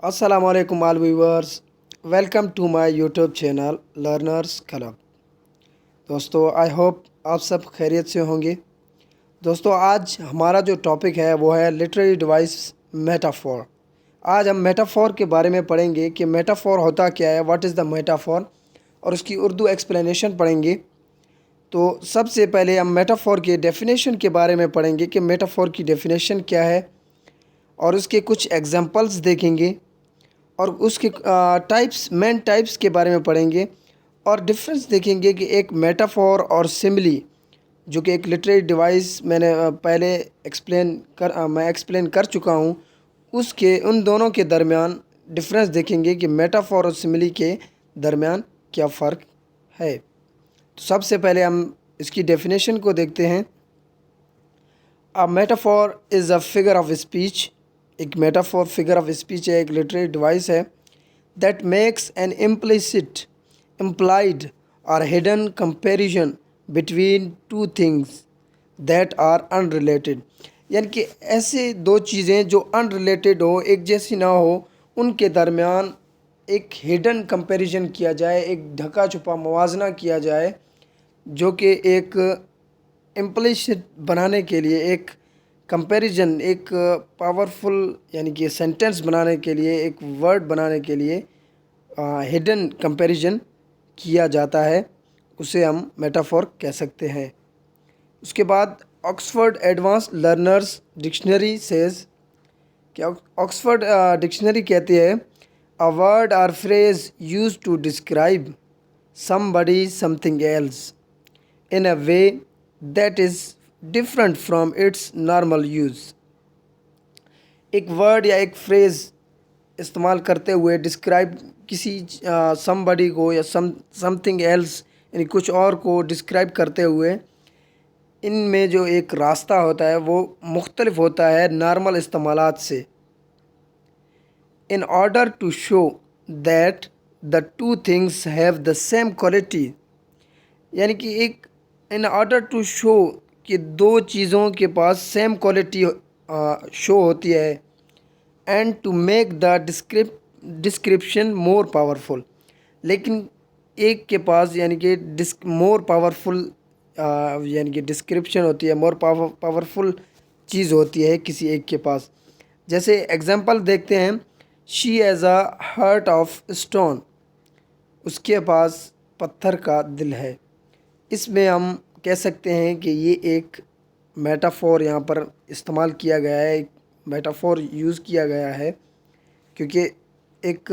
Assalamu alaikum all viewers. Welcome to my YouTube channel Learners Club. दोस्तों I hope आप सब खैरियत से होंगे। दोस्तों आज हमारा जो टॉपिक है वो है लिटरेरी डिवाइस मेटाफोर। आज हम मेटाफोर के बारे में पढ़ेंगे कि मेटाफोर होता क्या है, व्हाट इज़ द मेटाफोर, और उसकी उर्दू एक्सप्लेनेशन पढ़ेंगे। तो सबसे पहले हम मेटाफोर के डेफिनेशन के बारे में पढ़ेंगे कि मेटाफोर की डेफिनेशन क्या है, और उसके कुछ एग्जांपल्स देखेंगे, और उसके मेन टाइप्स के बारे में पढ़ेंगे, और डिफरेंस देखेंगे कि एक मेटाफोर और सिमिली जो कि एक लिटरेरी डिवाइस मैंने पहले मैं एक्सप्लेन कर चुका हूँ, उसके उन दोनों के दरमियान डिफरेंस देखेंगे कि मेटाफोर और सिमिली के दरमियान क्या फ़र्क है। तो सबसे पहले हम इसकी डेफिनेशन को देखते हैं। A metaphor is a figure of speech. एक मेटाफोर फिगर ऑफ स्पीच है, एक लिटरेरी डिवाइस है that makes an implicit, implied or hidden comparison between two things that are unrelated। यानी कि ऐसे दो चीज़ें जो अनरिलेटेड हो, एक जैसी ना हो, उनके दरमियान एक हिडन कंपैरिजन किया जाए, एक ढका छुपा मुवाजना किया जाए, जो कि एक इम्प्लिसिट बनाने के लिए, एक कंपैरिजन, एक पावरफुल यानी कि सेंटेंस बनाने के लिए, एक वर्ड बनाने के लिए हिडन कंपैरिजन किया जाता है, उसे हम मेटाफोर कह सकते हैं। उसके बाद Oxford advanced learners dictionary says कि ऑक्सफोर्ड डिक्शनरी कहती है अ वर्ड और phrase used to describe somebody something else in a way that is different from its normal use। एक वर्ड या एक फ्रेज़ इस्तेमाल करते हुए डिस्क्राइब किसी समबडी को या समथिंग एल्स यानी कुछ और को डिस्क्राइब करते हुए, इनमें जो एक रास्ता होता है वो मुख्तलिफ होता है नॉर्मल इस्तेमालात से। In order to show that the two things have the same quality, यानी कि एक इन ऑर्डर टू शो कि दो चीज़ों के पास सेम क्वालिटी शो होती है, and to make the description more powerful. लेकिन एक के पास यानी कि मोर पावरफुल यानी कि डिस्क्रिप्शन होती है, मोर पावरफुल चीज़ होती है किसी एक के पास। जैसे एग्जांपल देखते हैं, she as a heart of stone, उसके पास पत्थर का दिल है। इसमें हम कह सकते हैं कि ये एक मेटाफोर यहाँ पर इस्तेमाल किया गया है, एक मेटाफोर यूज़ किया गया है, क्योंकि एक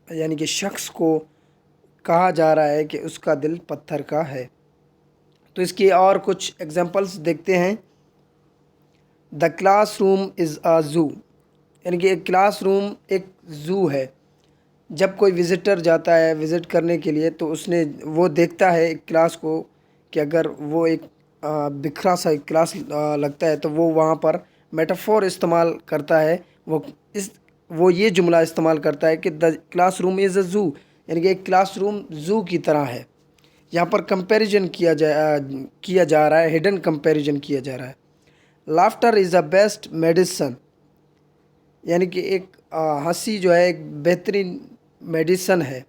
यानी कि शख्स को कहा जा रहा है कि उसका दिल पत्थर का है। तो इसके और कुछ एग्जांपल्स देखते हैं। The classroom is a zoo, यानी कि एक क्लास रूम एक ज़ू है। जब कोई विज़िटर जाता है विज़िट करने के लिए, तो उसने वो देखता है एक क्लास को कि अगर वो एक बिखरा सा एक क्लास लगता है, तो वो वहाँ पर मेटाफोर इस्तेमाल करता है। वो ये जुमला इस्तेमाल करता है कि the classroom is a zoo, यानी कि एक क्लास रूम ज़ू की तरह है। यहाँ पर कंपैरिजन किया जा रहा है, हिडन कंपैरिजन किया जा रहा है। Laughter is a best medicine, यानी कि एक हंसी जो है एक बेहतरीन मेडिसन है।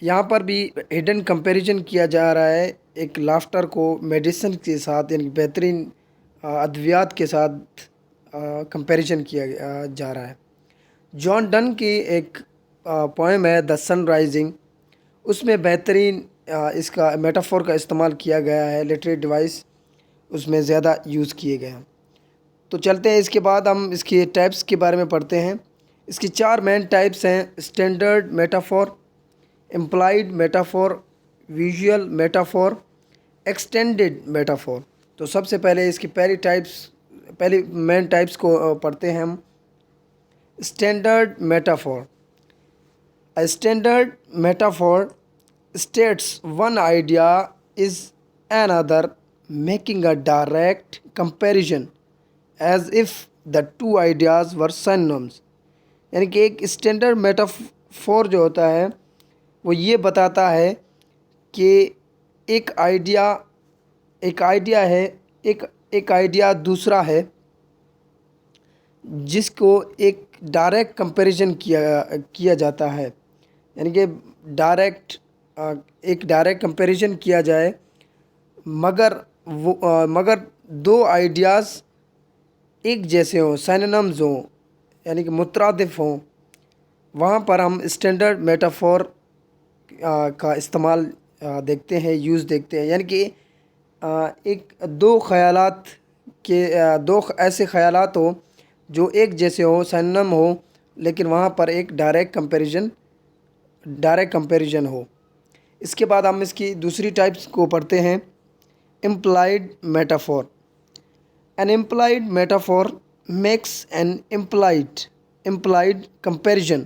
यहाँ पर भी हिडन कंपैरिजन किया जा रहा है, एक लाफ्टर को मेडिसन के साथ यानी बेहतरीन अद्वियात के साथ कंपैरिजन किया जा रहा है। जॉन डन की एक पोएम है द सन राइजिंग, उसमें बेहतरीन इसका मेटाफोर का इस्तेमाल किया गया है, लिटरेरी डिवाइस उसमें ज़्यादा यूज़ किए गए हैं। तो चलते हैं, इसके बाद हम इसके टाइप्स के बारे में पढ़ते हैं। इसकी चार मेन टाइप्स हैं: standard metaphor, implied metaphor, visual metaphor, extended metaphor. तो सबसे पहले इसकी पहली मेन टाइप्स को पढ़ते हैं हम। Standard metaphor. A standard metaphor states one idea is another, making a direct comparison as if the two ideas were synonyms। यानी कि एक स्टैंडर्ड मेटाफोर जो होता है वो ये बताता है कि एक आइडिया है, एक आइडिया दूसरा है, جس کو ایک ڈائریکٹ کمپیریزن کیا جاتا ہے، یعنی کہ ایک ڈائریکٹ کمپیریزن کیا جائے، مگر مگر دو آئیڈیاز ایک جیسے ہوں، سینونمز ہوں، یعنی کہ مترادف ہوں، وہاں پر ہم اسٹینڈرڈ میٹافور کا استعمال دیکھتے ہیں، یوز دیکھتے ہیں، یعنی کہ ایک دو خیالات کے ایسے خیالات ہوں جو ایک جیسے ہوں، سینونم ہوں، لیکن وہاں پر ایک ڈائریکٹ کمپیریزن ہو۔ اس کے بعد ہم اس کی دوسری ٹائپس کو پڑھتے ہیں، implied metaphor. An implied metaphor makes an implied comparison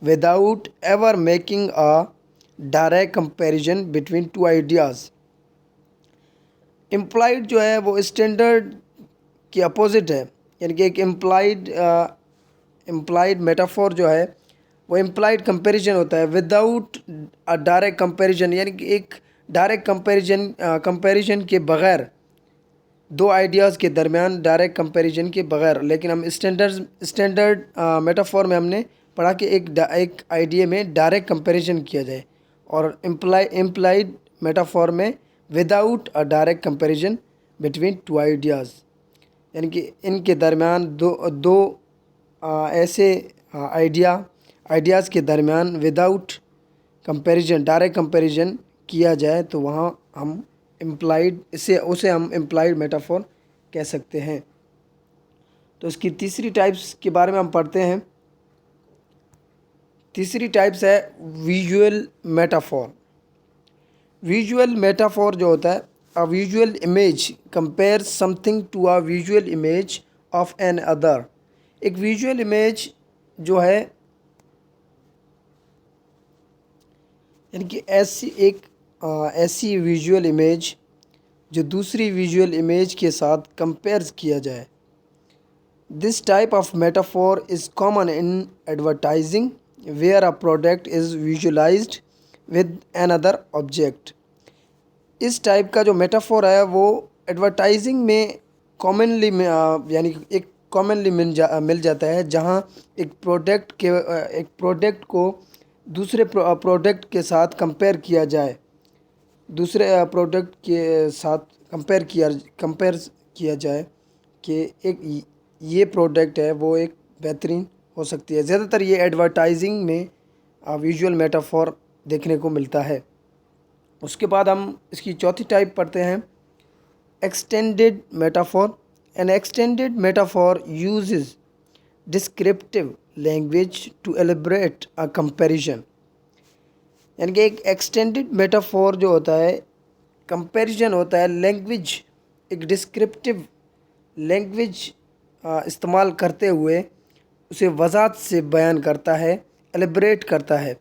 without ever making a direct comparison between two ideas۔ Implied جو ہے وہ اسٹینڈرڈ کی اپوزٹ ہے، یعنی کہ ایک امپلائڈ میٹافور جو ہے وہ امپلائڈ کمپیریزن ہوتا ہے وداؤٹ ڈائریکٹ کمپیریزن، یعنی کہ ایک ڈائریکٹ کمپیریزن کے بغیر، دو آئیڈیاز کے درمیان ڈائریکٹ کمپیریزن کے بغیر۔ لیکن ہم اسٹینڈرڈ میٹافور میں ہم نے پڑھا کہ ایک آئیڈیا میں ڈائریکٹ کمپیریزن کیا جائے، اور امپلائڈ میٹافور میں without direct comparison between to ideas, یعنی کہ ان کے درمیان دو ایسے آئیڈیاز کے درمیان وداؤٹ کمپیریزن، ڈائریکٹ کمپیریزن کیا جائے تو وہاں ہم اسے ہم امپلائڈ میٹافور کہہ سکتے ہیں۔ تو اس کی تیسری ٹائپس کے بارے میں ہم پڑھتے ہیں۔ تیسری ٹائپس ہے ویژول میٹافور۔ ویژول میٹافور جو ہوتا ہے، a visual image compares something to a visual image of an other۔ ایک ویژول امیج جو ہے، یعنی کہ ایسی ویژول امیج جو دوسری ویژول امیج کے ساتھ کمپیئرز کیا جائے۔ This type of metaphor is common in advertising where a product is visualized with another object. اس ٹائپ کا جو میٹافور ہے وہ ایڈورٹائزنگ میں کامنلی مل جاتا ہے، جہاں ایک پروڈکٹ کو دوسرے پروڈکٹ کے ساتھ کمپیئر کیا جائے، دوسرے پروڈکٹ کے ساتھ کمپیئر کیا جائے کہ یہ پروڈکٹ ہے وہ ایک بہترین ہو سکتی ہے۔ زیادہ تر یہ ایڈورٹائزنگ میں ویژول میٹافور دیکھنے کو ملتا ہے۔ اس کے بعد ہم اس کی چوتھی ٹائپ پڑھتے ہیں، extended metaphor. An extended metaphor uses descriptive language to elaborate a comparison. یعنی کہ ایک ایکسٹینڈڈ میٹافور جو ہوتا ہے، کمپیریزن ہوتا ہے، ایک ڈسکرپٹیو لینگویج استعمال کرتے ہوئے اسے وضاحت سے بیان کرتا ہے، ایلیبریٹ کرتا ہے۔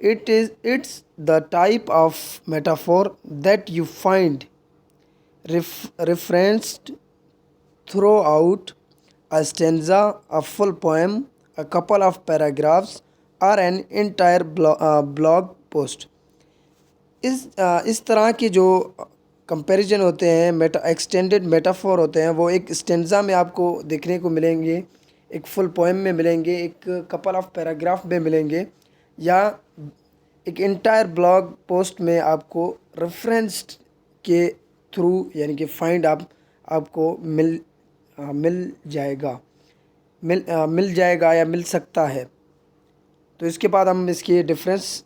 It's the type of metaphor that you find referenced throughout a stanza, a full poem, a couple of paragraphs, or an entire blog post۔ اس طرح کے جو کمپیریزن ہوتے ہیں، ایکسٹینڈڈ میٹافور ہوتے ہیں، وہ ایک اسٹینزا میں آپ کو دیکھنے کو ملیں گے، ایک فل پوئم میں ملیں گے، ایک کپل آف پیراگراف میں ملیں گے، یا ایک انٹائر بلاگ پوسٹ میں آپ کو ریفرنسڈ کے تھرو، یعنی کہ فائنڈ آپ کو مل جائے گا یا مل سکتا ہے۔ تو اس کے بعد ہم اس کی ڈفرینس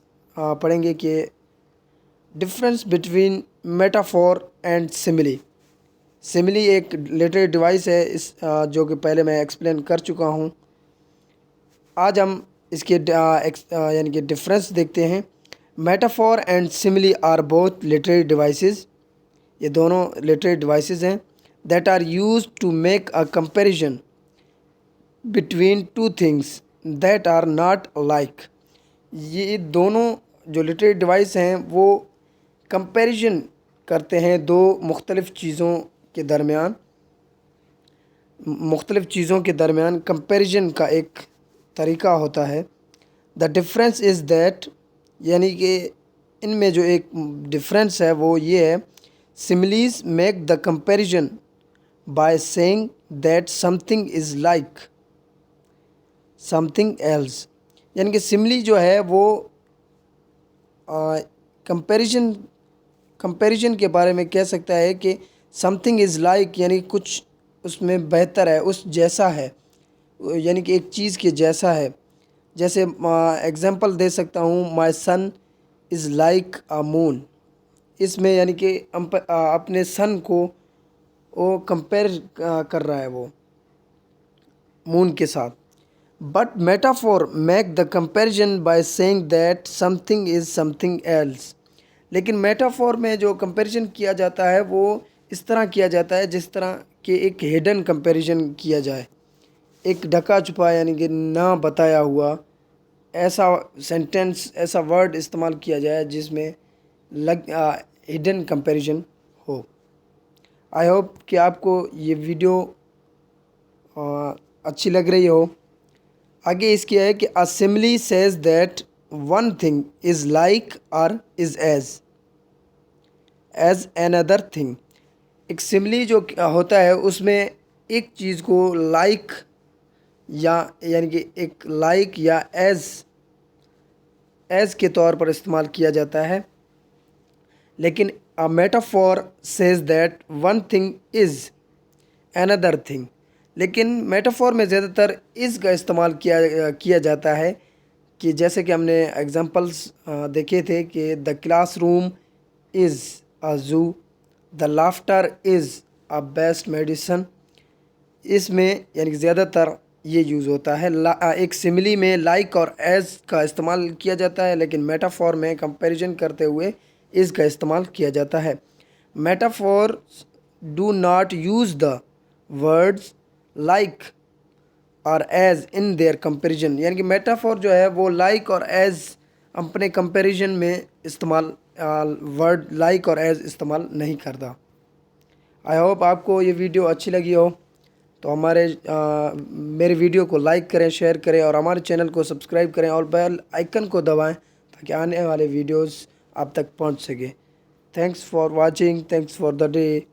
پڑھیں گے کہ ڈفرینس بٹوین میٹافور اینڈ سملی۔ سملی ایک لٹریری ڈیوائس ہے، جو کہ پہلے میں ایکسپلین کر چکا ہوں۔ آج ہم اس کے یعنی کہ ڈفرینس دیکھتے ہیں۔ Metaphor and simile are both literary devices. یہ دونوں لٹریری ڈیوائسز ہیں that are used to make a comparison between two things that are not like. یہ دونوں جو لٹریری ڈیوائس ہیں وہ کمپیریزن کرتے ہیں دو مختلف چیزوں کے درمیان کمپیریزن کا ایک طریقہ ہوتا ہے۔ دا ڈفرینس از دیٹ، یعنی کہ ان میں جو ایک ڈفرینس ہے وہ یہ ہے، similes make the comparison by saying that something is like something else. यानी कि सिमली जो है वो कंपैरिजन के बारे में कह सकता है कि समथिंग इज़ लाइक यानी कुछ उसमें बेहतर है, उस जैसा है, यानी कि एक चीज़ के जैसा है। जैसे एग्जांपल दे सकता हूँ, my son is like a moon. इसमें यानी कि अपने सन को वो कंपेयर कर रहा है वो मून के साथ। But metaphor make the comparison by saying that something is something else. लेकिन मेटाफोर में जो कंपैरिजन किया जाता है वो इस तरह किया जाता है जिस तरह कि एक हिडन कंपैरिजन किया जाए, एक ढका छुपा यानी कि ना बताया हुआ ऐसा सेंटेंस, ऐसा वर्ड इस्तेमाल किया जाए जिसमें हिडन कंपैरिजन हो। आई होप कि आपको ये वीडियो अच्छी लग रही हो। आगे इसकी है कि a simile says that one thing is like or is as another thing. एक सिमिली जो होता है उसमें एक चीज़ को लाइक या यानी कि एक लाइक या एज के तौर पर इस्तेमाल किया जाता है। लेकिन a metaphor says that one thing is another thing. लेकिन मेटाफोर में ज़्यादातर इज़ का इस्तेमाल किया जाता है कि जैसे कि हमने एग्जांपल्स देखे थे कि the classroom is a zoo, the laughter is a best medicine. इसमें यानी कि ज़्यादातर ये यूज़ होता है। एक सिमिली में लाइक और एज का इस्तेमाल किया जाता है, लेकिन मेटाफोर में कंपैरिजन करते हुए इज़ का इस्तेमाल किया जाता है। Metaphor do not use the words like और एज इन देयर कंपैरिजन। यानी कि मेटाफोर जो है वो लाइक और एज अपने कंपैरिजन में इस्तेमाल वर्ड लाइक और एज इस्तेमाल नहीं करता। आई होप आपको ये वीडियो अच्छी लगी हो, तो मेरे वीडियो को लाइक करें, शेयर करें और हमारे चैनल को सब्सक्राइब करें और बेल आइकन को दबाएं ताकि आने वाले वीडियोस आप तक पहुंच सके। Thanks for watching, thanks for the day.